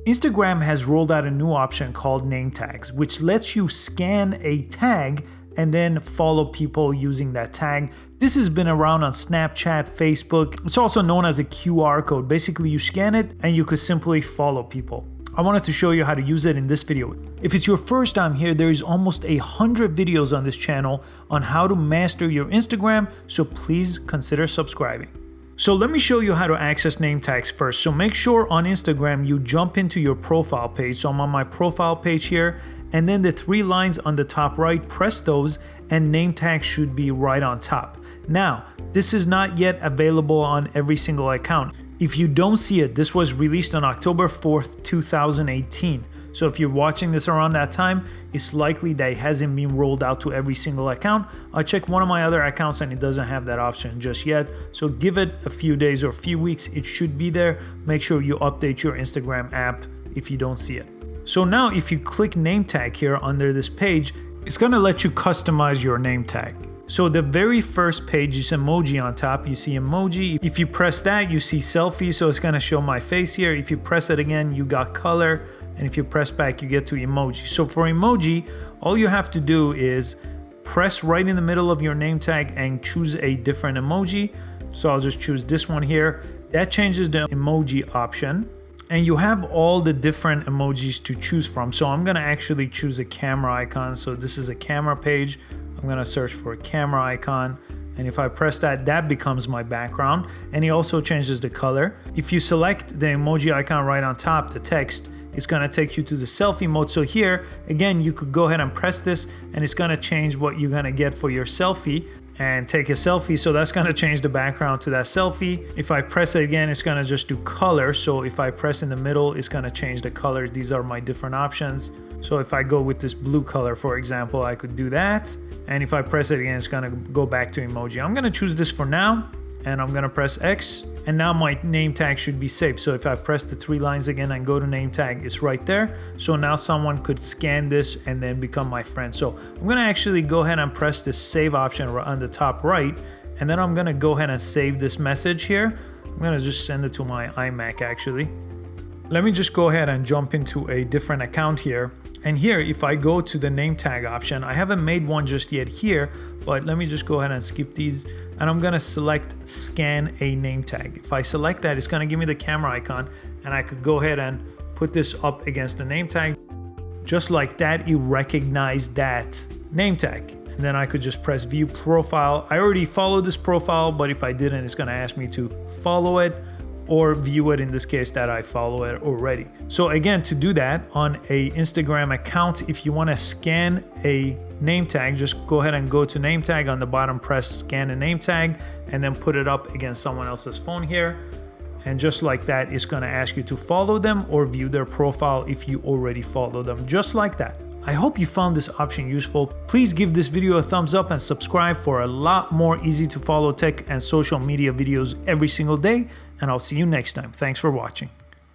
Instagram has rolled out a new option called name tags, which lets you scan a tag and then follow people using that tag. This has been around on Snapchat, Facebook. It's also known as a QR code. Basically, you scan it and you could simply follow people. I wanted to show you how to use it in this video. If it's your first time here, there is almost 100 videos on this channel on how to master your Instagram, so please consider subscribing. So let me show you how to access name tags first. So make sure on Instagram you jump into your profile page. So I'm on my profile page here, and then the 3 lines on the top right, press those and name tag should be right on top. Now, this is not yet available on every single account. If you don't see it, this was released on October 4th, 2018. So if you're watching this around that time, it's likely that it hasn't been rolled out to every single account. I checked one of my other accounts and it doesn't have that option just yet. So give it a few days or a few weeks, it should be there. Make sure you update your Instagram app if you don't see it. So now if you click name tag here under this page, it's gonna let you customize your name tag. So the very first page is emoji on top. You see emoji. If you press that, you see selfie. So it's gonna show my face here. If you press it again, you got color. And if you press back, you get to emoji. So for emoji, all you have to do is press right in the middle of your name tag and choose a different emoji. So I'll just choose this one here. That changes the emoji option. And you have all the different emojis to choose from. So I'm gonna actually choose a camera icon. So this is a camera page. I'm gonna search for a camera icon. And if I press that, that becomes my background. And it also changes the color. If you select the emoji icon right on top, the text, it's gonna take you to the selfie mode. So here, again, you could go ahead and press this and it's gonna change what you're gonna get for your selfie and take a selfie. So that's gonna change the background to that selfie. If I press it again, it's gonna just do color. So if I press in the middle, it's gonna change the color. These are my different options. So if I go with this blue color, for example, I could do that. And if I press it again, it's gonna go back to emoji. I'm gonna choose this for now. And I'm gonna press X, and now my name tag should be saved. So if I press the 3 lines again and go to name tag, it's right there. So now someone could scan this and then become my friend. So I'm gonna actually go ahead and press this save option on the top right, and then I'm gonna go ahead and save this message here. I'm gonna just send it to my iMac actually. Let me just go ahead and jump into a different account here. And here, if I go to the name tag option, I haven't made one just yet here, but let me just go ahead and skip these. And I'm gonna select scan a name tag. If I select that, it's gonna give me the camera icon and I could go ahead and put this up against the name tag. Just like that, it recognized that name tag. And then I could just press view profile. I already followed this profile, but if I didn't, it's gonna ask me to follow it or view it in this case that I follow it already. So again, to do that on a Instagram account, if you wanna scan a name tag, just go ahead and go to name tag on the bottom, press scan a name tag, and then put it up against someone else's phone here. And just like that, it's gonna ask you to follow them or view their profile if you already follow them, just like that. I hope you found this option useful. Please give this video a thumbs up and subscribe for a lot more easy to follow tech and social media videos every single day. And I'll see you next time. Thanks for watching.